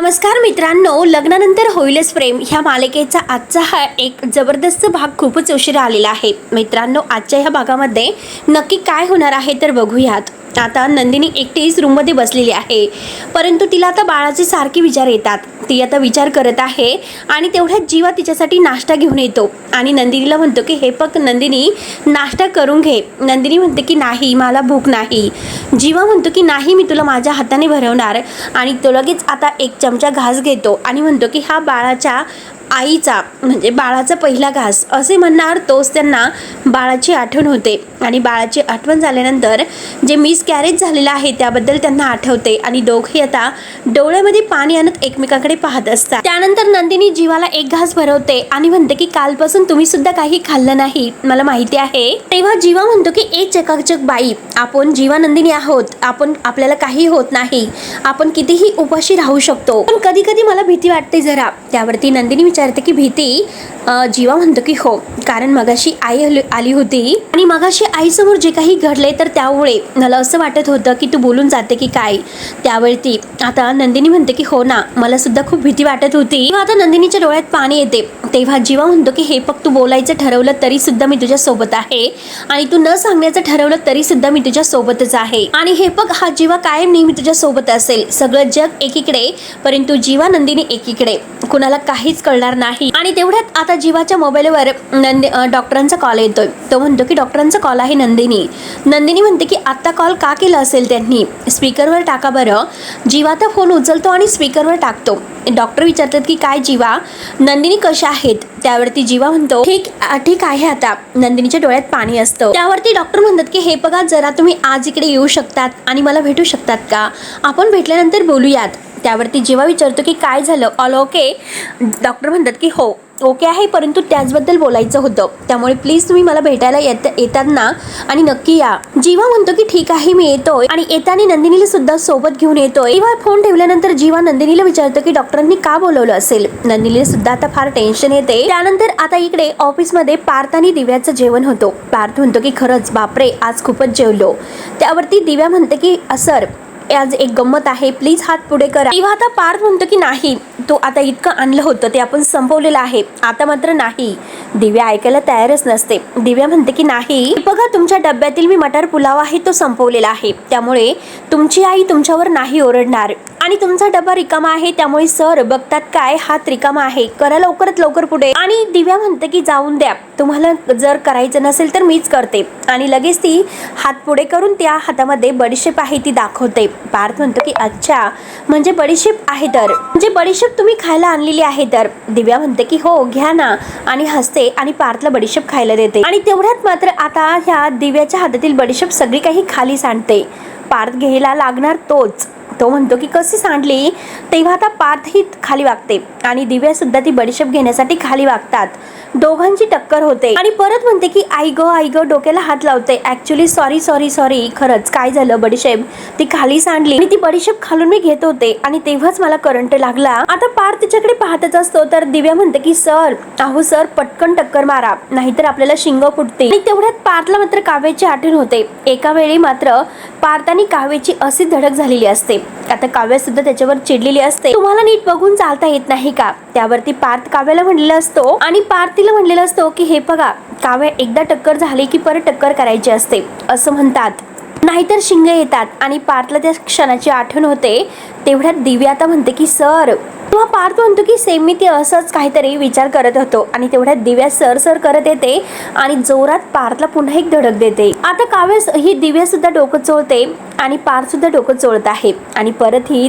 नमस्कार मित्रांनो, लग्नानंतर होईलच प्रेम ह्या मालिकेचा आजचा हा एक जबरदस्त भाग खूपच उशिरा आलेला आहे. मित्रांनो, आजच्या ह्या भागामध्ये नक्की काय होणार आहे तर बघूयात. आता नंदिनी एकटीच रूममध्ये बसलेली आहे, परंतु तिला आता बाळाचे सारखे विचार येतात. ती आता विचार करत आहे आणि तेवढ्यात जीवा तिच्यासाठी नाश्ता घेऊन येतो आणि नंदिनीला म्हणतो की हे फक्त नंदिनी नाश्ता करून घे. नंदिनी म्हणते की नाही, मला भूक नाही. जीवा म्हणतो की नाही, मी तुला माझ्या हाताने भरवणार. आणि तो लगेच आता एक चमचा घास घेतो आणि म्हणतो की हा बाळाच्या आईचा म्हणजे बाळाचा पहिला घास असे म्हणणार. तोच त्यांना बाळाची आठवण होते आणि बाळाची आठवण झाल्यानंतर जे मिसकॅरेज झालेलं आहे त्याबद्दल त्यांना आठवते आणि दोघे आता डोळ्यामध्ये पाणी आणत एकमेकांकडे पाहत असतात. त्यानंतर नंदिनी जीवाला एक घास भरवते आणि म्हणते की कालपासून तुम्ही सुद्धा काही खाल्लं नाही, मला माहिती आहे. तेव्हा जीवा म्हणतो की एक चकाचक बाई, आपण जीवा नंदिनी आहोत, आपल्याला काही होत नाही, आपण कितीही उपाशी राहू शकतो, पण कधी कधी मला भीती वाटते जरा. त्यावरती नंदिनी विचारते की भीती? जीवा म्हणतो की हो, कारण मगाशी आई आली होती आणि मगाशी आईसमोर जे काही घडले तर त्यामुळे मला असं वाटत होतं की तू बोलून जाते की काय. त्यावरती आता नंदिनी म्हणते की हो ना, मला सुद्धा खूप भीती वाटत होती. आता नंदिनीच्या डोळ्यात पाणी येते. तेव्हा जीवा म्हणतो की हे फक्त तू बोलायचं ठरवलं तरी सुद्धा मी तुझ्या सोबत आहे आणि तू न सांगण्याचं ठरवलं तरी सुद्धा मी तुझ्या सोबतच आहे. आणि हे बघ, हा जीवा कायम नेहमी तुझ्या सोबत असेल. सगळं जग एकीकडे परंतु जीवा नंदिनी एकीकडे, कुणाला काहीच कळणार नाही. आणि तेवढ्यात आता जीवाच्या मोबाईलवर डॉक्टरांचा कॉल येतोय. तो म्हणतो की डॉक्टरांचा कॉल आहे नंदिनी. नंदिनी म्हणते की आत्ता कॉल का केला असेल त्यांनी, स्पीकरवर टाका बरं. जीवा तर फोन उचलतो आणि स्पीकरवर टाकतो. डॉक्टर विचारतात की काय जीवा, नंदिनी कशा आहेत. त्यावरती जीवा म्हणतो ठीक आहे. आता नंदिनीच्या डोळ्यात पाणी असतं. त्यावरती डॉक्टर म्हणतात की हे बघा, जरा तुम्ही आज इकडे येऊ शकतात आणि मला भेटू शकतात का, आपण भेटल्यानंतर बोलूयात. त्यावरती जीवा विचारतो की काय झालं, ऑल ओके. डॉक्टर म्हणतात की हो ओके आहे, परंतु त्याचबद्दल बोलायचं होतं, त्यामुळे प्लीज तुम्ही मला भेटायला येतात ना आणि नक्की या. जीवा म्हणतो की ठीक आहे, मी येतोय. आणि येताना नंदिनीला सुद्धा सोबत घेऊन येतोय. तेव्हा फोन ठेवल्यानंतर जीवा नंदिनीला विचारतो की डॉक्टरांनी का बोलवलं असेल. नंदिनीला सुद्धा आता फार टेन्शन येते. त्यानंतर आता इकडे ऑफिसमध्ये पार्थ आणि दिव्याचं जेवण होतो. पार्थ म्हणतो की खरंच बापरे, आज खूपच जेवलो. त्यावरती दिव्या म्हणते की सर, आज एक गंमत आहे, प्लीज हात पुढे करा. तेव्हा आता पार्थ म्हणतो की नाही, तो आता इतकं आणलं होतं ते आपण संपवलेलं आहे, आता मात्र नाही. दिव्या ऐकायला तयारच नसते. दिव्या म्हणते की नाही बघा, तुमच्या डब्यातील मी मटार पुलाव आहे तो संपवलेला आहे, त्यामुळे तुमची आई तुमच्यावर नाही ओरडणार. आणि तुमचा डबा रिकामा आहे, त्यामुळे सर बघतात काय हात रिकामा आहे, करा लवकरात लवकर पुढे. आणि दिव्या म्हणते की जाऊन द्या, तुम्हाला जर करायचं नसेल तर मीच करते. आणि लगेच ती हात पुढे करून त्या हातामध्ये बडीशेप आहे ती दाखवते. पार्थ म्हणतो की अच्छा, म्हणजे बडीशेप आहे तर, म्हणजे बडीशेप तुम्ही खायला आणलेली आहे तर. दिव्या म्हणते की हो घ्या ना, आणि हसते आणि पार्थला बडीशेप खायला देते. आणि तेवढ्यात मात्र आता ह्या दिव्याच्या हातातील बडीशेप सगळी काही खाली सांडते. पार्थ घ्यायला लागणार तो म्हणतो की कशी सांडली. तेव्हा आता पार्थ ही खाली वागते आणि दिव्या सुद्धा ती बडीशेप घेण्यासाठी खाली वागतात. दोघांची टक्कर होते आणि परत म्हणते की आई ग, डोक्याला हात लावते. ऍक्च्युली सॉरी, खरंच काय झालं, बडीशेप ती खाली सांडली आणि ती बडीशेप खालून मी घेत होते आणि तेव्हाच मला करंट लागला. आता पार्थ तिच्याकडे पाहतच असतो तर दिव्या म्हणते की सर, अहो सर, पटकन टक्कर मारा, नाहीतर आपल्याला शिंग फुटते. आणि तेवढ्यात पार्थला मात्र काव्याची आठवण होते. एका वेळी मात्र पार्थ आणि काव्याची अशी धडक झालेली असते. आता काव्या सुद्धा त्याच्यावर चिडलेली असते. तुम्हाला नीट बघून चालता येत नाही का. त्यावरती पार्थ काव्याला म्हणलेला असतो आणि पार्थ तिला म्हणलेला असतो की हे बघा, काव्या एकदा टक्कर झाली की परत टक्कर करायची असते असं म्हणतात, नाहीतर शिंग येतात. आणि पार्थला त्या क्षणाची आठवण होते. तेवढ्यात दिव्या आता म्हणते की सर. तेव्हा पार्थ म्हणतो की सेम मी ते असंच काहीतरी विचार करत होतो. आणि तेवढ्यात दिव्या सर करत येते आणि जोरात पार्थला पुन्हा एक धडक देते. आता काव्य ही दिव्या सुद्धा डोकं चोळते आणि पार्थ सुद्धा डोकं चोळत आहे. आणि परत ही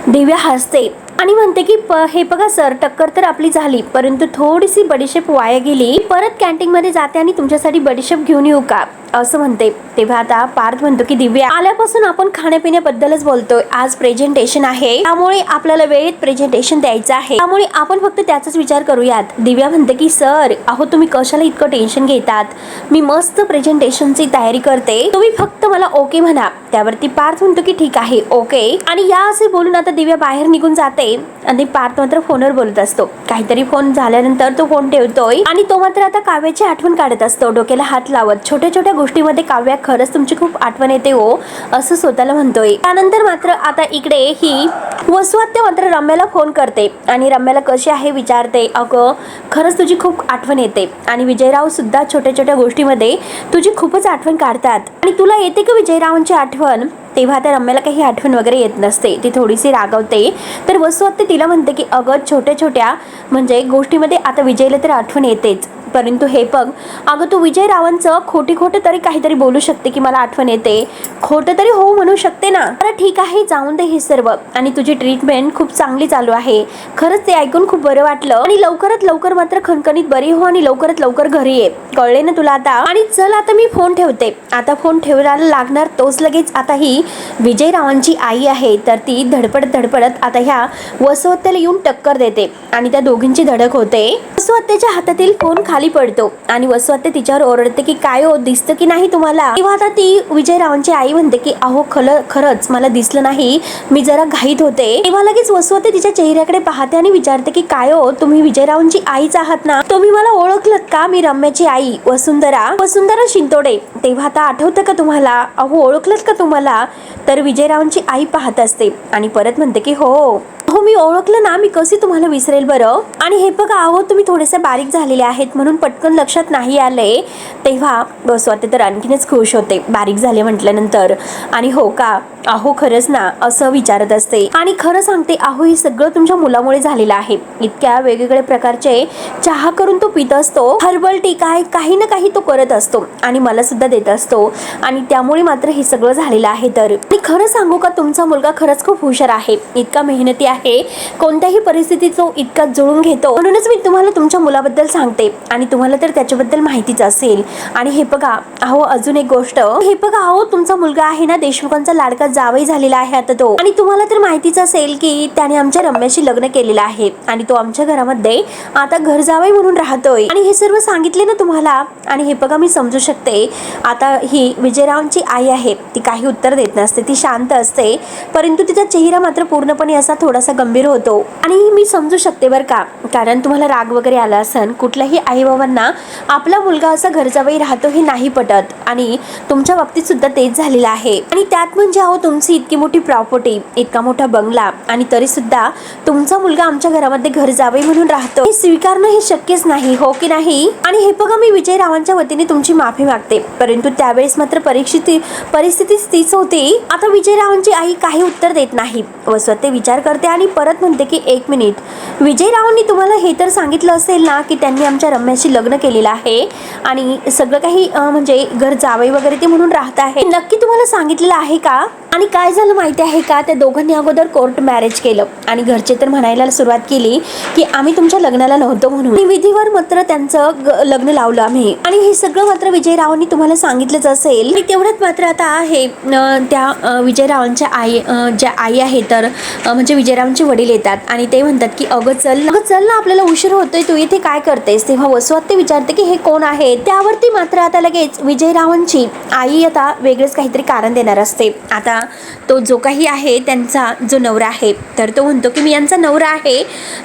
दिव्या हसते आणि म्हणते की हे बघा सर, टक्कर तर आपली झाली, परंतु थोडीशी बडीशेप वाया गेली. परत कॅन्टीन मध्ये जाते आणि तुमच्यासाठी बडीशेप घेऊन येऊ का असं म्हणते. तेव्हा आता पार्थ म्हणतो की दिव्या, आल्यापासून आपण खाण्यापिण्याबद्दलच बोलतोय. आज प्रेझेंटेशन आहे, त्यामुळे आपल्याला वेळेत प्रेझेंटेशन द्यायचं आहे, त्यामुळे आपण फक्त त्याचाच विचार करूयात. दिव्या म्हणते की सर, अहो तुम्ही कशाला इतकं टेन्शन घेतात, मी मस्त प्रेझेंटेशनची तयारी करते, तुम्ही फक्त मला ओके म्हणा. त्यावरती पार्थ म्हणतो की ठीक आहे ओके. आणि या असे बोलून आता दिव्या बाहेर निघून जाते आणि पार्थ मात्र फोनवर बोलत असतो. काहीतरी फोन झाल्यानंतर तो फोन ठेवतोय आणि तो मात्र आता काव्याची आठवण काढत असतो, डोक्याला हात लावत छोट्या छोट्या गोष्टीमध्ये काव्या खरंच तुमची खूप आठवण येते हो, असं स्वतःला म्हणतोय. त्यानंतर मात्र आता इकडे ही वसुहत्या मात्र रम्याला फोन करते आणि रम्याला कशी आहे विचारते. अगं खरंच तुझी खूप आठवण येते आणि विजयराव सुद्धा छोट्या छोट्या गोष्टीमध्ये तुझी खूपच आठवण काढतात. आणि तुला येते का विजयरावांची आठवण? तेव्हा त्या रम्याला काही आठवण वगैरे येत नसते, ती थोडीशी रागावते. तर वसुहत्या तिला म्हणते की अगं छोट्या छोट्या म्हणजे गोष्टीमध्ये आता विजयला तर आठवण येतेच, परंतु हे बघ अगं तू विजयरावांचं खोटं तरी काहीतरी बोलू शकते की मला आठवण येते, खोटं तरी हो म्हणू शकते ना. बरं ठीक आहे, जाऊन दे हे सर्व. आणि तुझी ट्रीटमेंट खूप चांगली चालू आहे, खरंच ते ऐकून खूप बरं वाटलं. आणि लवकरात लवकर मात्र खणखणीत बरी हो आणि लवकरात लवकर घरी ये, कळले ना तुला आता. आणि चल आता मी फोन ठेवते. आता फोन ठेवायला लागणार तोच लगेच आता ही विजयरावांची आई आहे तर ती धडपडत आता ह्या वसुहत्याला येऊन टक्कर देते आणि त्या दोघींची धडक होते. वसुहत्याच्या हातातील फोन खाली पडतो आणि वसुहत्या तिच्यावर ओरडते की काय हो, दिसतं की नाही तुम्हाला? तेव्हा आता ती विजयरावांची आई म्हणते की अहो खरंच मला दिसलं नाही, मी जरा घाईत होते. तेव्हा लगेच वसुहत्या तिच्या चेहऱ्याकडे पाहते आणि विचारते की काय हो, तुम्ही विजयरावांची आईच आहात ना? तुम्ही मला ओळखलत का? मी रम्याची आई वसुंधरा शिंतोडे. तेव्हा आता आठवतं का तुम्हाला? अहो ओळखलत का तुम्हाला? तर विजयरावांची आई पाहत असते आणि परत म्हणते की हो मी ओळखलं ना, मी कशी तुम्हाला विसरेल बरं. आणि हे बघा अहो तुम्ही थोडेसे बारीक झालेले आहेत म्हणून पटकन लक्षात नाही आले. तेव्हा वसुहत्या तर आणखीनच खुश होते बारीक झाले म्हटल्यानंतर. आणि हो का, अहो खरंच ना, असं विचारत असते. आणि खरं सांगते अहो हे सगळं तुमच्या मुलामुळे झालेलं आहे. इतक्या वेगवेगळ्या प्रकारचे चहा करून तो पित असतो, हर्बल टी काय काही ना काही तो करत असतो आणि मला सुद्धा देत असतो आणि त्यामुळे मात्र हे सगळं झालेलं आहे. तर मी खरं सांगू का, तुमचा मुलगा खरंच खूप हुशार आहे, इतका मेहनती आहे, कोणत्याही परिस्थितीत तो इतका जुळून घेतो. म्हणूनच मी तुम्हाला तुमच्या मुलाबद्दल सांगते आणि तुम्हाला तर त्याच्याबद्दल माहितीच असेल. आणि हे बघा अहो अजून एक गोष्ट, हे बघा अहो तुमचा मुलगा आहे ना, देशमुखांचा लाडका जावई झालेला आहे आता तो. आणि तुम्हाला तर माहितीच असेल की त्याने आमच्या रम्याशी लग्न केलेलं आहे आणि तो आमच्या घरामध्ये आता घर जावई म्हणून राहतोय. आणि हे सर्व सांगितले ना तुम्हाला. आणि हे बघा मी समजू शकते आता ही विजयरावांची आई आहे, ती काही उत्तर देत नसते, ती शांत असते, परंतु तिचा चेहरा मात्र पूर्णपणे असा थोडासा गंभीर होतो. आणि मी समजू शकते बरं का, कारण तुम्हाला राग वगैरे आला असन. कुठल्याही आई बाबांना आपला मुलगा असा घरजावई राहतो हे नाही पटत आणि तुमच्या बाबतीत सुद्धा तेच झालेलं आहे. आणि त्यात म्हणजे अहो तुमची इतकी मोठी प्रॉपर्टी, इतका मोठा बंगला आणि तरी सुद्धा तुमचा मुलगा आमच्या घरामध्ये घर जावई म्हणून राहतो, हे स्वीकारणं हे शक्यच नाही, हो की नाही? आणि हे बघा मी विजयरावांच्या वतीने तुमची माफी मागते, परंतु त्यावेळेस मात्र परिस्थिती तीच होती. आता विजयरावांची आई काही उत्तर देत नाही. वसुहत्या विचार करते आणि परत म्हणते की एक मिनिट, विजयरावांनी तुम्हाला हे तर सांगितलं असेल ना की त्यांनी आमच्या रम्याशी लग्न केलेलं आहे आणि सगळं काही म्हणजे घर जावई वगैरे ते म्हणून राहत आहे, नक्की तुम्हाला सांगितलेलं आहे का? आणि काय झालं माहिती आहे का, त्या दोघांनी अगोदर कोर्ट मॅरेज केलं आणि घरचे तर म्हणायला सुरुवात केली की आम्ही तुमच्या लग्नाला नव्हतो म्हणून. विधीवर मात्र त्यांचं लग्न लावलं आम्ही. आणि हे सगळं मात्र विजयरावांनी तुम्हाला सांगितलंच असेल. आणि तेवढ्यात मात्र आता आहे त्या विजयरावांच्या ज्या आई आहे तर म्हणजे विजयरावांचे वडील येतात आणि ते म्हणतात की अगं चल ना, आपल्याला उशीर होतोय, तू इथे काय करतेस? तेव्हा वसुहत्या विचारते की हे कोण आहे? त्यावरती मात्र आता लगेच विजयरावांची आई आता वेगळंच काहीतरी कारण देणार असते. आता तो जो काही आहे त्यांचा जो नवरा आहे तर तो म्हणतो की मी यांचा नवरा आहे.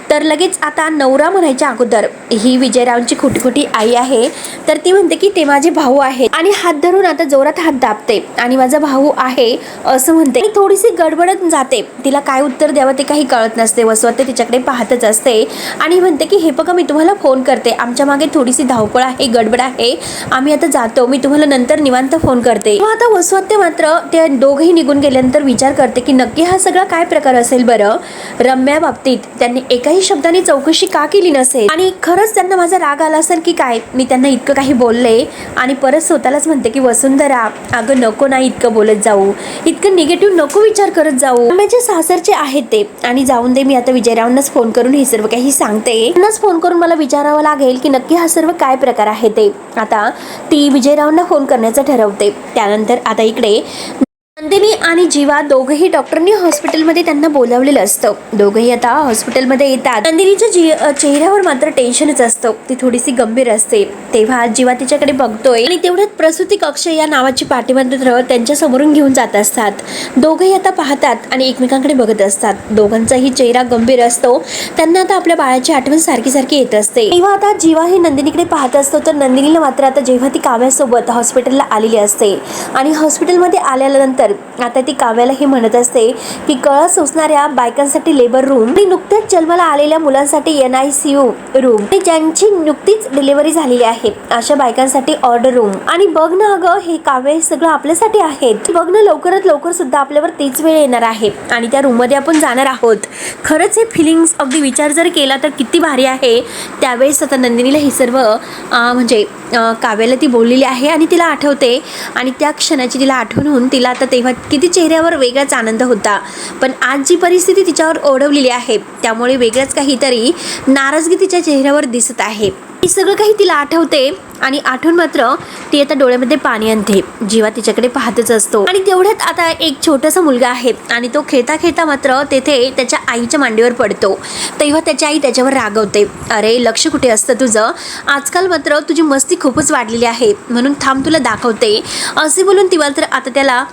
तर लगेच आता नवरा म्हणायच्या अगोदर ही विजयरावांची खोटी आई आहे तर ती म्हणते की ते माझे भाऊ आहे आणि हात धरून आता जोरात हात दाबते आणि माझा भाऊ आहे असं म्हणते. थोडीशी गडबडत जाते, तिला काय उत्तर द्यावं ते काही कळत नसते. वसुहत्या तिच्याकडे पाहतच असते आणि म्हणते की हे बघा मी तुम्हाला फोन करते, आमच्या मागे थोडीशी धावपळ आहे, गडबड आहे, आम्ही आता जातो, मी तुम्हाला नंतर निवांत फोन करते. आता वसुहत्या मात्र त्या दोघेही निघून गेल्यानंतर विचार करते की नक्की हा सगळा काय प्रकार असेल बरं. रम्या बाबतीत त्यांनी एकाही शब्दाने चौकशी का केली नसेल आणि खरंच त्यांना माझा राग आला असेल की काय, मी त्यांना इतकं काही बोलले. आणि परत स्वतःलाच म्हणते की वसुंधरा अगं नको ना इतकं बोलत जाऊ, इतकं निगेटिव्ह नको विचार करत जाऊ, रम्याचे सासरचे आहेत ते. आणि जाऊन दे, मी आता विजयरावांनाच फोन करून हे सर्व काही सांगते. त्यांनाच फोन करून मला विचारावं लागेल की नक्की हा सर्व काय प्रकार आहे ते. आता ती विजयरावांना फोन करण्याचं ठरवते. त्यानंतर आता इकडे नंदिनी आणि जीवा दोघंही डॉक्टरनी हॉस्पिटलमध्ये त्यांना बोलावलेलं असतं. दोघंही आता हॉस्पिटलमध्ये येतात. नंदिनीच्या चेहऱ्यावर मात्र टेन्शनच असतं. ती थोडीशी गंभीर असते. तेव्हा जीवा तिच्याकडे बघतोय आणि तेवढ्यात प्रसूती कक्ष या नावाची पाठीमात्र त्यांच्या समोरून घेऊन जात असतात. दोघंही आता पाहतात आणि एकमेकांकडे बघत असतात. दोघांचाही चेहरा गंभीर असतो. त्यांना आता आपल्या बाळाची आठवण सारखी सारखी येत असते. तेव्हा आता जीवा हे नंदिनीकडे पाहत असतो, तर नंदिनीला मात्र आता जेव्हा ती काव्यासोबत हॉस्पिटलला आलेली असते आणि हॉस्पिटलमध्ये आल्यानंतर आता ती काव्याला हे म्हणत असते की कळस सोसणाऱ्या बायकांसाठी लेबर रूम आणि नुकत्याच जन्माला आलेल्या मुलांसाठी NICU रूम आणि ज्यांची नुकतीच डिलिव्हरी झालेली आहे अशा बायकांसाठी ऑर्डर रूम. आणि बघ ना अगं, हे काव्य सगळं आपल्यासाठी आहे. बघ ना, लवकरात लवकर सुद्धा आपल्यावर तेच वेळ येणार आहे आणि त्या रूम मध्ये आपण जाणार आहोत. खरंच हे फिलिंग्स अगदी विचार जर केला तर किती भारी आहे. त्यावेळेस आता नंदिनीला हे सर्व म्हणजे काव्याला ती बोललेली आहे आणि तिला आठवते आणि त्या क्षणाची तिला आठवण होऊन तिला आता तेव्हा किती चेहऱ्यावर वेगळाच आनंद होता. पण आज जी परिस्थिती तिच्यावर ओढवलेली आहे त्यामुळे वेगळंच काहीतरी नाराजगी तिच्या चेहऱ्यावर दिसत आहे. हे सगळं काही तिला आठवते आणि आठवण मात्र ती आता डोळ्यामध्ये पाणी आणते. जीवा तिच्याकडे पाहतच असतो आणि तेवढ्यात आता एक छोटासा मुलगा आहे आणि तो खेळता खेळता मात्र तेथे त्याच्या आईच्या मांडीवर पडतो. तेव्हा त्याची आई त्याच्यावर रागवते, अरे लक्ष कुठे असतं तुझं, आजकाल मात्र तुझी मस्ती खूपच वाढलेली आहे म्हणून थांब तुला दाखवते, असे बोलून ती मात्र आता त्याला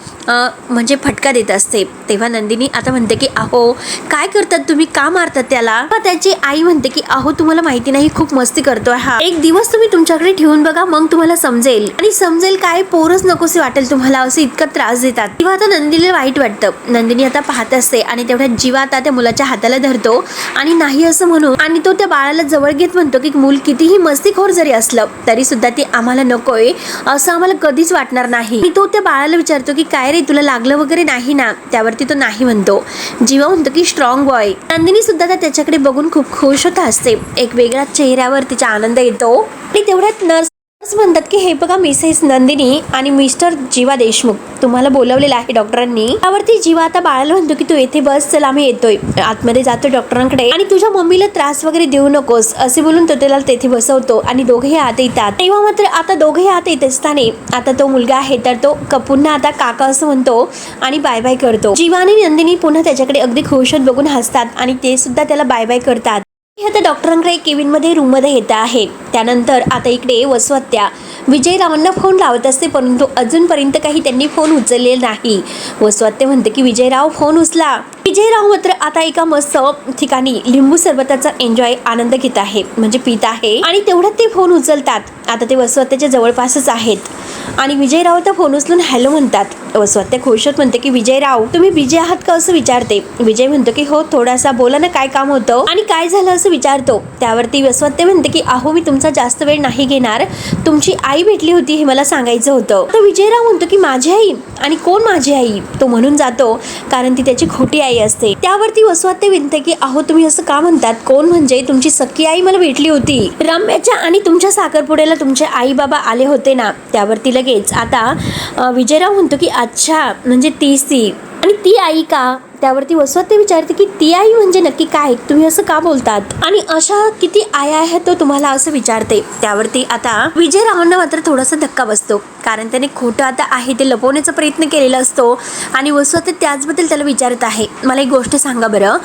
म्हणजे फटका देत असते. तेव्हा नंदिनी आता म्हणते की अहो काय करतात तुम्ही, का मारतात त्याला. त्याची आई म्हणते की अहो तुम्हाला माहिती नाही खूप मस्ती करतोय हा, एक दिवस तुम्ही तुमच्याकडे ठेवून बघा मग तुम्हाला समजेल. आणि समजेल काय, पोरच नकोसे वाटेल तुम्हाला, असं इतका त्रास देतात. तेव्हा आता नंदिनीला वाईट वाटतं. नंदिनी आता पाहत असते आणि तेवढ्यात जीवा आता त्या मुलाच्या हाताला धरतो आणि नाही असं म्हणून आणि तो त्या बाळाला जवळ घेत म्हणतो की मूल कितीही मस्तीखोर जरी असलं तरी सुद्धा ते आम्हाला नकोय, असं आम्हाला कधीच वाटणार नाही. तो त्या बाळाला विचारतो की काय रे तुला लागलं वगैरे नाही ना. त्यावरती तो नाही म्हणतो. जीवा म्हणतो की स्ट्रॉंग बॉय. नंदिनी सुद्धा त्याच्याकडे बघून खूप खुश होत असते. एक वेगळा चेहऱ्यावर तिचा आनंद येतो आणि तेवढ्यात नर्स म्हणतात की हे बघा मिसेस नंदिनी आणि मिस्टर जीवा देशमुख तुम्हाला बोलवलेलं आहे डॉक्टरांनी. त्यावरती जीवा आता बाळाला म्हणतो की तू येथे बस, चल आम्ही येतोय. आतमध्ये जातो डॉक्टरांकडे आणि तुझ्या मम्मीला त्रास वगैरे देऊ नकोस असे बोलून तो त्याला तेथे बसवतो आणि दोघेही आत येतात. तेव्हा मात्र आता दोघेही आत येत असताना आता तो मुलगा आहे तर तो पुन्हा आता काका असं म्हणतो आणि बाय बाय करतो. जीवा आणि नंदिनी पुन्हा त्याच्याकडे अगदी खुश होत बघून हसतात आणि ते सुद्धा त्याला बाय बाय करतात. आता डॉक्टरांकडे केबिनमध्ये रूममध्ये येत आहे. त्यानंतर आता इकडे वसवत्या विजयरावांना फोन लावत असते परंतु अजूनपर्यंत काही त्यांनी फोन उचललेला नाही. वसवत्या म्हणते की विजयराव फोन उचला. विजयराव मात्र आता एका मस्त ठिकाणी लिंबू सरबताचा एन्जॉय आनंद घेत आहे म्हणजे पित आहे आणि तेवढ्यात ते फोन उचलतात. आता ते वसवत्याच्या जवळपासच आहेत आणि विजयराव आता फोन उचलून हॅलो म्हणतात. वसवत्या खुश होत म्हणते की विजयराव तुम्ही बिझी आहात का असं विचारते. विजय म्हणतो की हो थोडासा, बोला ना काय काम होतं आणि काय झालं असं विचारतो. त्यावरती वसवत्या म्हणते की अहो मी तुमचा जास्त वेळ नाही घेणार, तुमची आई भेटली होती हे मला सांगायचं होतं. तर विजयराव म्हणतो की माझी आई, आणि कोण माझी आई, तो म्हणून जातो कारण ती त्याची खोटी आई असते. त्यावरती वसवत्या म्हणते की अहो तुम्ही असं का म्हणतात, कोण म्हणजे तुमची सख्खी आई मला भेटली होती, रम्याच्या आणि तुमच्या साखरपुड्याला तुमचे आई बाबा आले होते ना. त्यावरती लगेच आता विजयराव म्हणतो की अच्छा म्हणजे तीच ती, आणि ती आई का. त्यावरती वसवत्या विचारते की ती आई म्हणजे नक्की काय, तुम्ही असं का बोलतात आणि अशा किती आया आहेत तो तुम्हाला असं विचारते. त्यावरती आता विजयरावांना मात्र थोडासा धक्का बसतो कारण त्याने खोटं आता आहे ते लपवण्याचा प्रयत्न केलेला असतो आणि वसवत्या त्याचबद्दल त्याला विचारत आहे. मला एक गोष्ट सांगा बरं,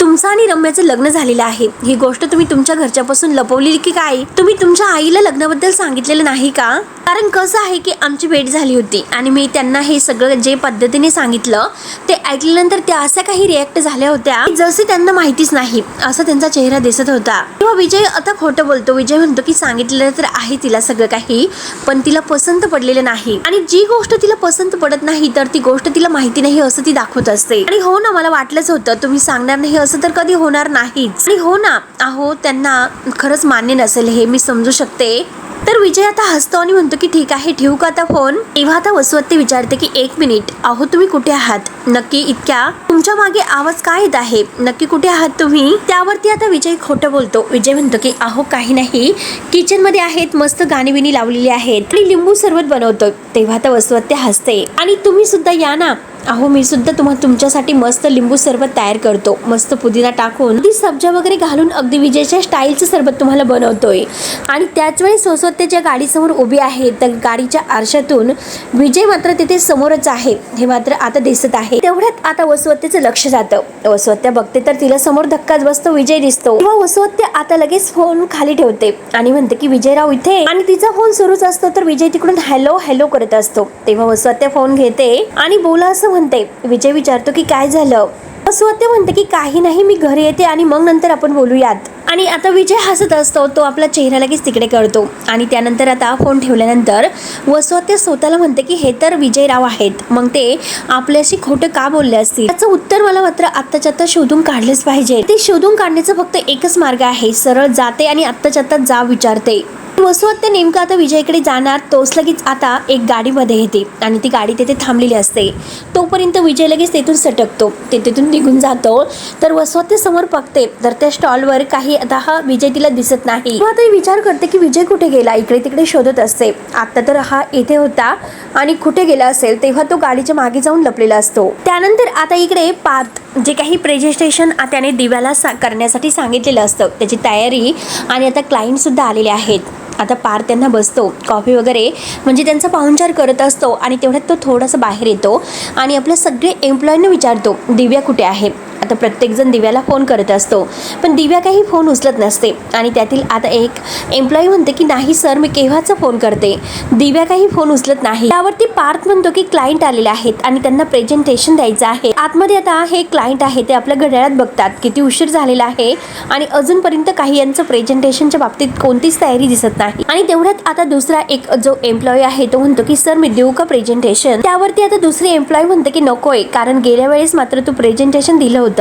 तुमचं आणि रम्याचं लग्न झालेलं आहे, ही गोष्ट तुम्ही तुमच्या घरच्यापासून लपवलेली की काय, तुम्ही तुमच्या आईला लग्नाबद्दल सांगितलेलं नाही का. कारण कसं आहे की आमची भेट झाली होती आणि मी त्यांना हे सगळं जे पद्धतीने सांगितलं ते ऐकल्यानंतर त्या अशा काही रिॲक्ट झाल्या होत्या जसे त्यांना माहितीच नाही असं त्यांचा चेहरा दिसत होता. तेव्हा विजय आता खोटं बोलतो. विजय म्हणतो की सांगितलेलं तर आहे तिला सगळं काही, पण तिला पसंत पडलेलं नाही आणि जी गोष्ट तिला पसंत पडत नाही तर ती गोष्ट तिला माहिती नाही असं ती दाखवत असते. आणि हो ना, मला वाटलंच होतं तुम्ही सांगणार नाही असं तर कधी होणार नाहीच. आणि हो ना, अहो त्यांना खरंच मान्य नसेल हे मी समजू शकते. तर विजय आता हसतो आणि म्हणतो की ठीक आहे, ठेवू का आता फोन. तेव्हा आता वसवत्ते विचारते की एक मिनिट, अहो तुम्ही कुठे आहात नक्की, इतक्या तुमच्या मागे आवाज काय येत आहे, नक्की कुठे आहात तुम्ही. त्यावरती आता विजय खोटं बोलतो. विजय म्हणतो की अहो काही नाही, किचन मध्ये आहेत, मस्त गाणी बिणी लावलेली आहेत आणि लिंबू सरबत बनवतो. तेव्हा आता वसवत्ते हसते आणि तुम्ही सुद्धा या ना, अहो मी सुद्धा तुमच्यासाठी मस्त लिंबू सरबत तयार करतो, मस्त पुदिना टाकून ती सब्जा वगैरे घालून अगदी विजयच्या स्टाईलचं सरबत तुम्हाला बनवतोय. आणि त्याच वेळी वसवत्याच्या गाडीसमोर उभी आहे. तर गाडीच्या आरशातून विजय मात्र तिथे समोरच आहे हे मात्र आता दिसत आहे. तेवढ्यात आता वसवत्याचं लक्ष जातं. वसवत्या बघते तर तिला समोर धक्काच बसतो, विजय दिसतो. तेव्हा वसवत्या आता लगेच फोन खाली ठेवते आणि म्हणते की विजयराव इथे. आणि तिचा फोन सुरूच असतो तर विजय तिकडून हॅलो हॅलो करत असतो. तेव्हा वसवत्या फोन घेते आणि बोला असं म्हणते. विजय विचारतो की काय झालं. वसवत्या म्हणते की काही नाही, मी घरी येते आणि मग नंतर आपण बोलूयात. आणि आता विजय हसत असतो, तो आपला चेहरा लगेच तिकडे करतो. आणि त्यानंतर आता फोन ठेवल्यानंतर वसवत्या स्वतःला म्हणते की हे तर विजयराव आहेत, मग ते आपल्याशी खोटं का बोलले असतील. त्याचं उत्तर मला मात्र आत्ताच्या आत्ता शोधून काढलेच पाहिजे. ते शोधून काढण्याचा फक्त एकच मार्ग आहे. सरळ जाते आणि आत्ताच्या आत्ता जा विचारते. वसवत्या नेमकं आता विजयकडे जाणार तोच लगेच आता एक गाडीमध्ये येते आणि ती गाडी तिथे थांबलेली असते. तोपर्यंत विजय लगेच तेथून सटकतो, ते तिथून निघून जातो. तर वसवत्या समोर बघते तर त्या स्टॉलवर काही आता हा विजय तिला दिसत नाही. आता ती विचार करते की विजय कुठे गेला. इकडे तिकडे शोधत असते. आता तर हा येथे होता आणि कुठे गेला असेल. तेव्हा तो गाडीच्या मागे जाऊन लपलेला असतो. त्यानंतर आता इकडे पार्थ जे काही प्रेझेंटेशन त्याने दिव्याला करण्यासाठी सांगितलेलं असतं त्याची तयारी आणि आता क्लायंट सुद्धा आलेले आहेत. आता पार्थ त्यांना बसतो, कॉफी वगैरे म्हणजे त्यांचा पाहुणचार करत असतो. आणि तेवढ्यात तो थोडासा बाहेर येतो आणि आपल्या सगळे एम्प्लॉईंना विचारतो दिव्या कुठे आहे. आता प्रत्येकजण दिव्याला फोन करत असतो पण दिव्या काही फोन उचलत नसते. आणि त्यातील आता एक एम्प्लॉई म्हणते की नाही सर, मी केव्हाचा फोन करते. दिव्या काही फोन उचलत नाही. त्यावरती पार्थ म्हणतो की क्लायंट आलेले आहेत आणि त्यांना प्रेझेंटेशन द्यायचं आहे. आतमध्ये आता हे क्लायंट आहे ते आपल्या घड्याळात बघतात किती उशीर झालेला आहे आणि अजूनपर्यंत काही यांचं प्रेझेंटेशनच्या बाबतीत कोणतीच तयारी दिसत नाही. आणि तेवढ्यात आता दुसरा एक जो एम्प्लॉई आहे तो म्हणतो की सर मी देऊ का प्रेझेंटेशन. त्यावरती आता दुसरी एम्प्लॉई म्हणते की नकोय, कारण गेल्या वेळेस मात्र तू प्रेझेंटेशन दिलं होतं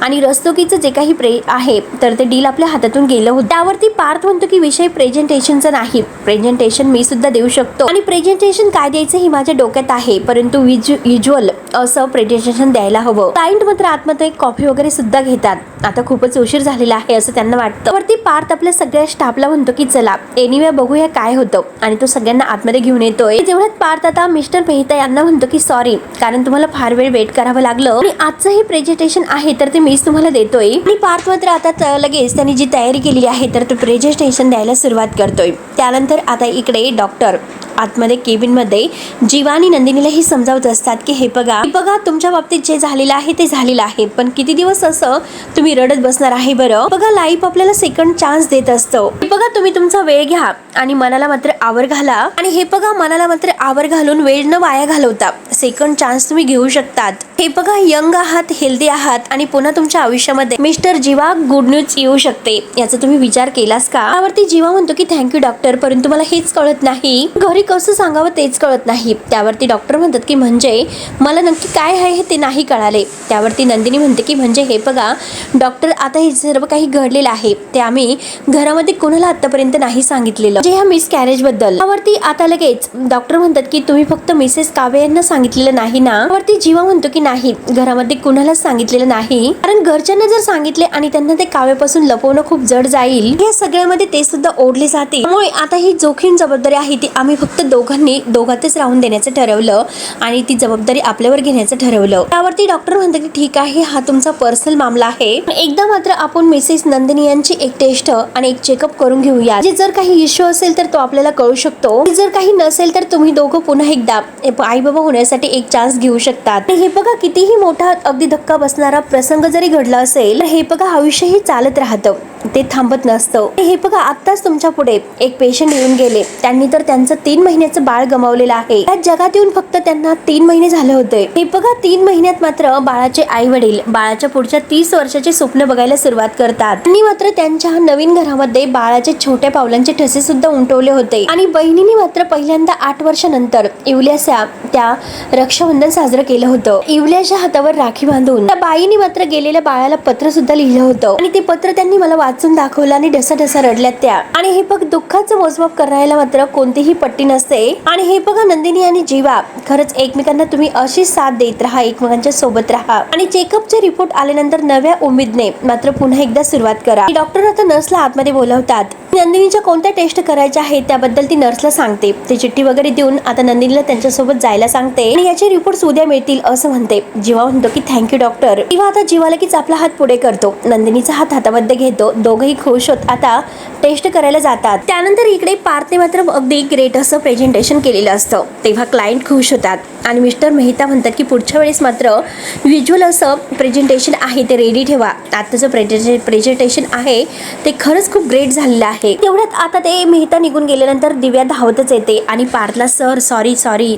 आणि रस्तोगीचं जे काही आहे तर ते डील आपल्या हातातून गेलं होतं. त्यावरती पार्थ म्हणतो की विषय प्रेझेंटेशनचा नाही, प्रेझेंटेशन मी सुद्धा देऊ शकतो आणि प्रेझेंटेशन काय द्यायचं हे माझ्या डोक्यात आहे, परंतु विज्युअल असं प्रेझेंटेशन द्यायला हवं. क्लायंट मात्र आतमध्ये कॉफी वगैरे सुद्धा घेतात. आता खूपच उशीर झालेला आहे असं त्यांना वाटतं. वरती पार्थ आपल्या सगळ्या स्टाफला म्हणतो की चला एनिवे बघूया काय होतं आणि तो सगळ्यांना आतमध्ये घेऊन येतोय. तेवढ्यात पार्थ आता मिस्टर मेहता यांना म्हणतो की सॉरी, कारण तुम्हाला फार वेळ वेट करावं लागलं आणि आजचं हे प्रेझेंटेशन आहे तर ते मीच तुम्हाला देतोय. आणि पार्थ मात्र आता लगेच त्यांनी जी तयारी केलेली आहे तर तो प्रेझेंटेशन द्यायला सुरुवात करतोय. त्यानंतर आता इकडे डॉक्टर आतमध्ये केबिन मध्ये जीवा आणि नंदिनीला हे समजावत असतात की हे बघा तुमच्या बाबतीत जे झालेलं आहे ते झालेलं आहे, पण किती दिवस असं तुम्ही रडत बसणार आहे बरं. बघा लाईफ आपल्याला सेकंड चान्स देत असतो. बघा तुम्ही तुमचा वेळ घ्या आणि मनाला मात्र आवर घाला आणि हे बघा मनाला मात्र आवर घालून वेळ न वाया घालवता सेकंड चान्स तुम्ही घेऊ शकतात. हे बघा यंग आहात, हेल्दी आहात आणि पुन्हा तुमच्या आयुष्यामध्ये मिस्टर जीवा गुड न्यूज येऊ शकते. याचा तुम्ही विचार केलास का. त्यावरती जीवा म्हणतो की थँक्यू डॉक्टर, परंतु मला हेच कळत नाही घरी कसं सांगावं तेच कळत नाही. त्यावरती डॉक्टर म्हणतात की म्हणजे मला नक्की काय आहे ते नाही कळाले. त्यावरती नंदिनी म्हणते की म्हणजे हे बघा डॉक्टर, आता हे सर्व काही घडलेलं आहे ते आम्ही घरामध्ये कोणाला आतापर्यंत नाही सांगितलेलं, जे ह्या मिस कॅरेज बद्दल. त्यावरती आता लगेच डॉक्टर म्हणतात की तुम्ही फक्त मिसेस काव्य यांना सांगितलेलं नाही ना. त्यावरती जीवा म्हणतो की नाही, घरामध्ये कुणालाच सांगितलेलं नाही, कारण घरच्यांना जर सांगितले आणि त्यांना ते काव्यापासून लपवणं खूप जड जाईल. या सगळ्यामध्ये ते सुद्धा ओढले जाते. त्यामुळे आता ही जोखीम जबाबदारी आहे ती आम्ही फक्त दोघातच राहून देण्याचं ठरवलं आणि ती जबाबदारी आपल्यावर घेण्याचं ठरवलं. त्यावरती डॉक्टर म्हणतात की ठीक आहे, हा तुमचा पर्सनल मामला आहे, एकदा मात्र आपण मिसेस नंदिनी यांची एक टेस्ट आणि एक चेकअप करून घेऊया. जर काही इश्यू असेल तर तो आपल्याला कळू शकतो, जर काही नसेल तर तुम्ही दोघं पुन्हा एकदा आई बाबा होण्यासाठी एक चान्स घेऊ शकतात. हे बघा कितीही मोठा अगदी धक्का बसणारा प्रसंग जरी घडला असेल तर हे बघा आयुष्य हे चालत राहतं, ते थांबत नसतं. हे बघा आत्ताच तुमच्या पुढे एक पेशंट येऊन गेले, त्यांनी तर त्यांचं 3 महिन्याचं बाळ गमावलेलं आहे. या जगात येऊन फक्त त्यांना 3 महिने झाले होते. हे बघा 3 महिन्यात मात्र बाळाचे आई वडील बाळाच्या पुढच्या 30 वर्षाचे स्वप्न बघायला सुरुवात करतात. त्यांनी मात्र त्यांच्या नवीन घरामध्ये बाळाचे छोट्या पावलांचे ठसे सुद्धा उमटवले होते आणि बहिणीने मात्र पहिल्यांदा 8 वर्षानंतर इवल्याच्या त्या रक्षाबंधन साजरं केलं होतं. इवल्याच्या हातावर राखी बांधून त्या बाईने मात्र गेलेल्या बाळाला पत्र सुद्धा लिहिलं होतं आणि ते पत्र त्यांनी मला वाचून दाखवलं आणि ढसा रडल्यात त्या. आणि हे बघ दुःखाचं मोजमाप करायला मात्र कोणतीही पट्टी नसते. आणि हे बघा नंदिनी आणि जीवा, खरंच एकमेकांना तुम्ही अशीच साथ देत राहा, एकमेकांच्या सोबत राहा आणि चेकअपचे रिपोर्ट आल्यानंतर नव्या उमेदने मात्र पुन्हा एकदा सुरुवात करा. डॉक्टर आता नर्सला आतमध्ये बोलवतात. नंदिनीच्या कोणत्या टेस्ट करायच्या आहेत त्याबद्दल ती नर्सला सांगते. ती चिठ्ठी वगैरे देऊन आता नंदिनीला त्यांच्यासोबत जायला सांगते आणि याचे रिपोर्ट्स उद्या मिळतील असं म्हणते. जीवा म्हणतो की थँक्यू डॉक्टर. जीवा आता जीवा लगेच आपला हात पुढे करतो, नंदिनीचा हात हातामध्ये घेतो. दोघंही खुश होत आता टेस्ट करायला जातात. त्यानंतर इकडे पार्थने मात्र अगदी ग्रेट असं प्रेझेंटेशन केलेलं असतं. तेव्हा क्लायंट खुश होतात आणि मिस्टर मेहता म्हणतात की पुढच्या वेळेस मात्र व्हिज्युअल असं प्रेझेंटेशन आहे ते रेडी ठेवा. आताचं प्रेझेंटेशन आहे ते खरंच खूप ग्रेट झालेलं आहे. तेवढ्यात आता ते मेहता निघून गेल्यानंतर दिव्या धावतच येते आणि पार्थला सर सॉरी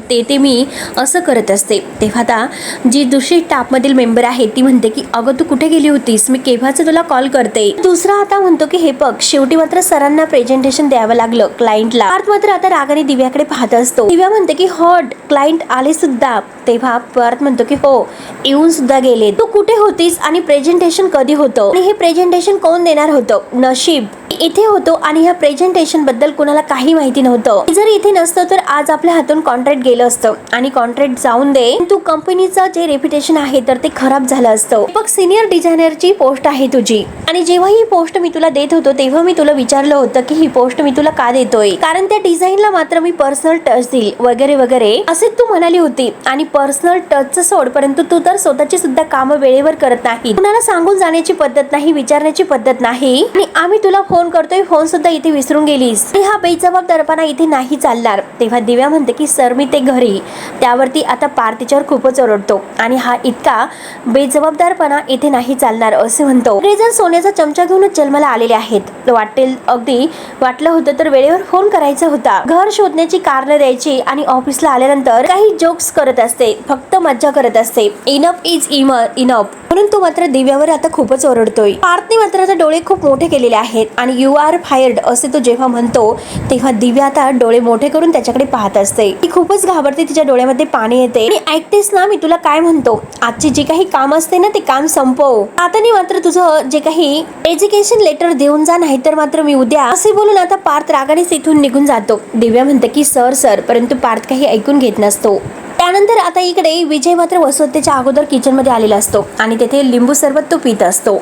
ते मी असं करत असते. तेव्हा आता जी दुसरी स्टाफमधील मेंबर आहे ती म्हणते की अगं तू कुठे गेली होतीस, मी केव्हाच तुला कॉल करते. दुसरा आता म्हणतो की हे बघ शेवटी मात्र सरांना प्रेझेंटेशन द्यावं लागलं क्लायंटला. पार्थ मात्र आता रागाने दिव्याकडे पाहत असतो. दिव्या म्हणते की हॉट क्लायंट आले सुद्धा. तेव्हा पार्थ म्हणतो की हो येऊन सुद्धा गेले. तू कुठे होतीस आणि प्रेझेंटेशन कधी होतं आणि हे प्रेझेंटेशन कोण देणार होतं. नशीब इथे होतो आणि ह्या प्रेझेंटेशन बद्दल कोणाला काही माहिती नव्हतं. जर इथे नसतं तर आज आपल्या हातून कॉन्ट्रॅक्ट गेलं असतं आणि कॉन्ट्रॅक्ट जाऊन दे तू कंपनीचं जे रेप्युटेशन आहे तर ते खराब झालं असतं. बघ सिनियर डिझायनरची पोस्ट आहे तुझी आणि जेव्हा ही पोस्ट मी तुला देत होतो तेव्हा मी तुला विचारलं होतं की ही पोस्ट मी तुला का देतोय, कारण त्या डिझाईनला मात्र मी पर्सनल टच देईल वगैरे वगैरे असे तू म्हणाली होती. आणि पर्सनल टचचं सोड, परंतु तू तर स्वतःची सुद्धा कामं वेळेवर करत नाही. कुणाला सांगून जाण्याची पद्धत नाही, विचारण्याची पद्धत नाही आणि आम्ही तुला फोन करतोय फोन सुद्धा इथे विसरून गेलीस. हा बेजबाबदारपणा इथे नाही चालणार. तेव्हा दिव्या म्हणते की सर मी ते घरी. त्यावरती आता पार्थ तिच्यावर खूपच ओरडतो आणि हा इतका बेजबाबदारपणा इथे नाही चालणार असे म्हणतो. जर सोन्याचा चमचा घेऊनच जन्माला आलेले आहेत, वाटेल अगदी वाटलं होतं तर वेळेवर फोन करायचा होता. घर शोधण्याची कारणं द्यायची आणि ऑफिसला आल्यानंतर काही जोक्स करत असते, फक्त मज्जा करत असते. इनफ इज इनफ म्हणून तो मात्र दिव्यावर आता खूपच ओरडतोय. पार्थने मात्र आता डोळे खूप मोठे केलेले आहेत आणि यू आर फायर्ड असे तो जेव्हा म्हणतो तेव्हा दिव्या आता डोळे मोठे करून त्याच्याकडे पाहत असते. ती खूपच घाबरते, तिच्या डोळ्यामध्ये पाणी येते. आणि ऐकतेस ना मी तुला काय म्हणतो, आजची जी काही काम असते ना ते काम संपव. आता मात्र तुझं जे काही एज्युकेशन लेटर देऊन जा, नाही तर मात्र मी उद्या असे बोलून आता पार्थ रागानेच इथून निघून जातो. दिव्या म्हणते की सर परंतु पार्थ काही ऐकून घेत नसतो. त्यानंतर आता इकडे विजय मात्र वसुहत्येच्या अगोदर किचनमध्ये आलेला असतो आणि तेथे लिंबू सरबत तो पित असतो.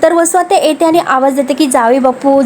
तर वसुहत्या येते आणि आवाज देते की जावे बापू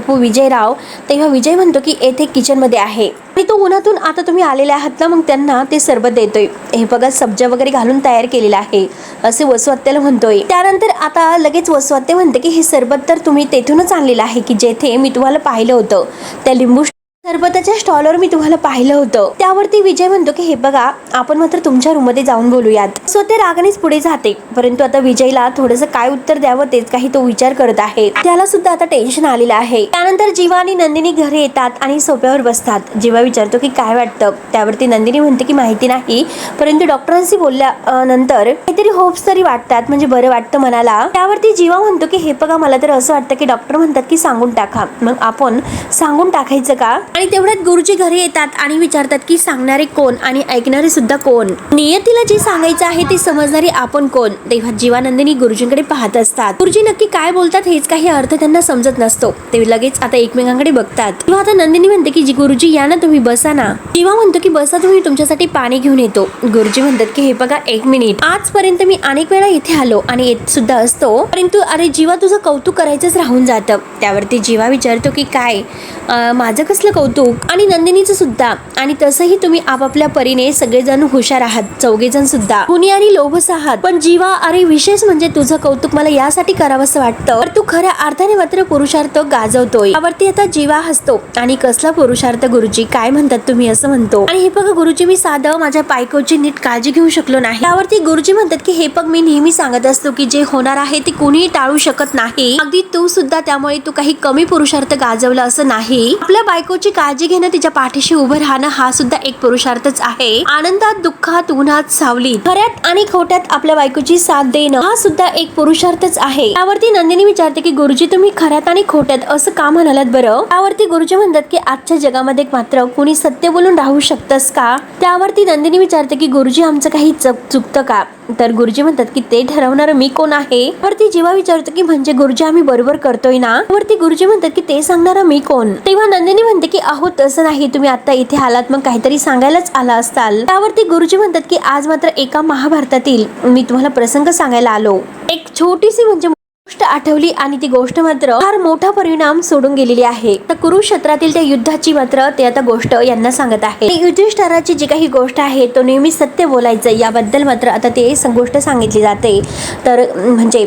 विजयराव. तेव्हा विजय म्हणतो की येथे किचनमध्ये आहे आणि तो उन्हातून आता तुम्ही आलेले आहात ना, मग त्यांना ते सरबत देतोय. हे बघा सब्जा वगैरे घालून तयार केलेला आहे असे वसुहत्याला म्हणतोय. त्यानंतर आता लगेच वसुहत्या म्हणते की हे सरबत तर तुम्ही तेथूनच आणलेलं आहे की जेथे मी तुम्हाला पाहिलं होतं, त्या लिंबू सरबताच्या स्टॉलवर मी तुम्हाला पाहिलं होतं. त्यावरती विजय म्हणतो की हे बघा आपण मात्र तुमच्या रूम मध्ये जाऊन बोलूयात. स्वतः रागानेच पुढे जाते, परंतु आता विजयला थोडंसं काय उत्तर द्यावं तेच काही तो विचार करत आहे. त्याला सुद्धा आता टेन्शन आलेलं आहे. त्यानंतर जीवा आणि नंदिनी घरी येतात आणि सोफ्यावर बसतात. जीवा विचारतो की काय वाटतं, त्यावरती नंदिनी म्हणते की माहिती नाही, परंतु डॉक्टरांशी बोलल्यानंतर काहीतरी होप्स तरी वाटतात, म्हणजे बरं वाटतं मनाला. त्यावरती जीवा म्हणतो की हे बघा मला तर असं वाटतं की डॉक्टर म्हणतात की सांगून टाका, मग आपण सांगून टाकायचं का. आणि तेवढ्यात गुरुजी घरी येतात आणि विचारतात की सांगणारे कोण आणि ऐकणारे सुद्धा कोण, नियतीला जे सांगायचं आहे ते समजणारे आपण कोण. तेव्हा जीवानंदिनी गुरुजींकडे पाहत असतात. गुरुजी नक्की काय बोलतात हेच काही अर्थ त्यांना समजत नसतो. ते लगेच आता एकमेकांकडे बघतात. तेव्हा आता नंदिनी म्हणते की गुरुजी या ना तुम्ही बसा ना. जीवा म्हणतो की बसा तुम्ही, तुमच्यासाठी पाणी घेऊन येतो. गुरुजी म्हणतात की हे बघा एक मिनिट, आजपर्यंत मी अनेक वेळा इथे आलो आणि येत सुद्धा असतो, परंतु अरे जीवा तुझं कौतुक करायचंच राहून जातं. त्यावरती जीवा विचारतो की काय माझं कसलं कौतुक आणि नंदिनीचं सुद्धा, आणि तसंही तुम्ही आपापल्या परीने सगळेजण हुशार आहात, चौघेजण सुद्धा गुणी आणि लोभस आहात. पण जीवा अरे विशेष म्हणजे तुझं कौतुक मला यासाठी करावंसं वाटतं, तर तू खऱ्या अर्थाने मात्र पुरुषार्थ गाजवतोय. यावरती आता जीवा हसतो आणि कसला पुरुषार्थ गुरुजी काय म्हणतात तुम्ही असं म्हणतो. आणि हे बघा गुरुजी मी साधं माझ्या बायकोची नीट काळजी घेऊ शकलो नाही. त्यावरती गुरुजी म्हणतात की हे बघ मी नेहमी सांगत असतो की जे होणार आहे ते कोणीही टाळू शकत नाही, अगदी तू सुद्धा, त्यामुळे तू काही कमी पुरुषार्थ गाजवला असं नाही. आपल्या बायकोची काळजी घेणं, तिच्या पाठीशी उभं राहणं हा सुद्धा एक पुरुषार्थच आहे. आनंदात दुःखात उन्हात सावलीत खऱ्यात आणि खोट्यात आपल्या बायकोची साथ देणं हा सुद्धा एक पुरुषार्थच आहे. त्यावरती नंदिनी विचारते की गुरुजी तुम्ही खऱ्यात आणि खोट्यात असं का म्हणालात बरं. त्यावरती गुरुजी म्हणतात की आजच्या जगामध्ये मात्र कोणी सत्य बोलून राहू शकतस का. त्यावरती नंदिनी विचारते की गुरुजी आमचं काही चुकतं का. तर गुरुजी म्हणतात की ते ठरवणार मी कोण आहे. वरती जीवा विचारतो की म्हणजे गुरुजी आम्ही बरोबर करतोय ना. वरती गुरुजी म्हणतात की ते सांगणारा मी कोण. तेव्हा नंदिनी म्हणते की अहो तसं नाही, तुम्ही आता इथे आलात मग काहीतरी सांगायलाच आला असताल. त्यावरती गुरुजी म्हणतात की आज मात्र एका महाभारतातील मी तुम्हाला प्रसंग सांगायला आलो. एक छोटीशी म्हणजे गोष्ट आठवली आणि ती गोष्ट मात्र फार मोठा परिणाम सोडून गेलेली आहे. तर कुरुक्षेत्रातील त्या युद्धाची मात्र ते आता गोष्ट यांना सांगत आहे. युधिष्ठिराची जी काही गोष्ट आहे तो नेहमी सत्य बोलायचं याबद्दल मात्र आता ते गोष्ट सांगितली जाते. तर म्हणजे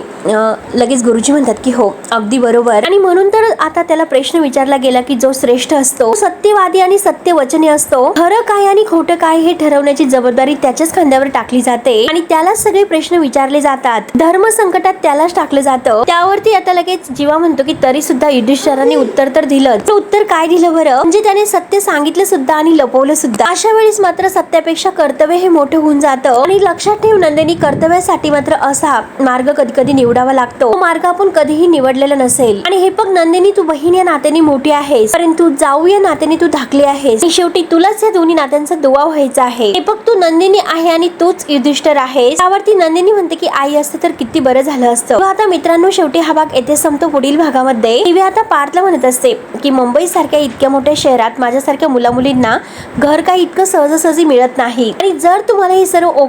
लगेच गुरुजी म्हणतात की हो अगदी बरोबर. आणि म्हणून तर आता त्याला प्रश्न विचारला गेला की जो श्रेष्ठ असतो सत्यवादी आणि सत्यवचनी असतो, खरं काय आणि खोटं काय हे ठरवण्याची जबाबदारी त्याच्याच खांद्यावर टाकली जाते आणि त्यालाच सगळे प्रश्न विचारले जातात. धर्म संकटात त्यालाच टाकलं जातं. त्यावरती आता लगेच जीवा म्हणतो की तरी सुद्धा युधिष्ठिराने उत्तर तर दिलं. उत्तर काय दिलं बरं, म्हणजे त्याने सत्य सांगितलं सुद्धा आणि लपवलं सुद्धा. अशा वेळेस मात्र सत्यापेक्षा कर्तव्य हे मोठं होऊन जातं. आणि लक्षात ठेव नंदिनी, कर्तव्यासाठी मात्र असा मार्ग कधी कधी निवडावा लागतो. तो मार्ग आपण कधीही निवडलेला नसेल. आणि हे बघ नंदिनी, तू बहीण या नात्याने मोठी आहेस, परंतु जाऊ या नात्याने तू धाकली आहेस. आणि शेवटी तुलाच या दोन्ही नात्यांचा दुवा व्हायचा आहे. हे बघ तू नंदिनी आहे आणि तूच युधिष्ठिर आहेस. त्यावरती नंदिनी म्हणते की आई असतं तर किती बरं झालं असतं. आता मित्रांनो शेवटी हा भाग येथे संपतो. पुढील भागामध्ये दिव्या आता पार्थला म्हणत असते की मुंबई सारख्या इतक्या मोठ्या शहरात माझ्यासारख्या मुलामुलींना घर काही इतकं सहजासहजी मिळत नाही. आणि जर तुम्हाला हे सर्व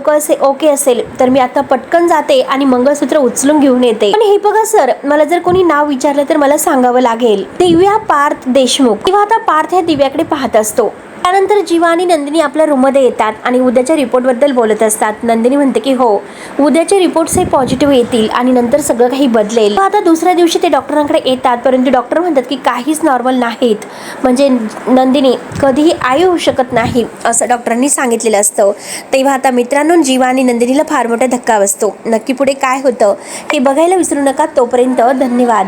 ओके असेल तर मी आता पटकन जाते आणि मंगळसूत्र उचलून घेऊन येते. पण हे बघा सर, मला जर कोणी नाव विचारलं तर मला सांगावं लागेल. दिव्या पार्थ देशमुख. तेव्हा आता पार्थ ह्या दिव्याकडे पाहत असतो. त्यानंतर जीवा आणि नंदिनी आपल्या रूममध्ये येतात आणि उद्याच्या रिपोर्टबद्दल बोलत असतात. नंदिनी म्हणते की हो उद्याचे रिपोर्ट्स हे पॉझिटिव्ह येतील आणि नंतर सगळं काही बदलेल. आता दुसऱ्या दिवशी ते डॉक्टरांकडे येतात, परंतु डॉक्टर म्हणतात की काहीच नॉर्मल नाहीत, म्हणजे नंदिनी कधीही आई होऊ शकत नाही असं डॉक्टरांनी सांगितलेलं असतं. तेव्हा आता मित्रांनो जीवा आणि नंदिनीला फार मोठा धक्का बसतो. नक्की पुढे काय होतं हे बघायला विसरू नका. तोपर्यंत धन्यवाद.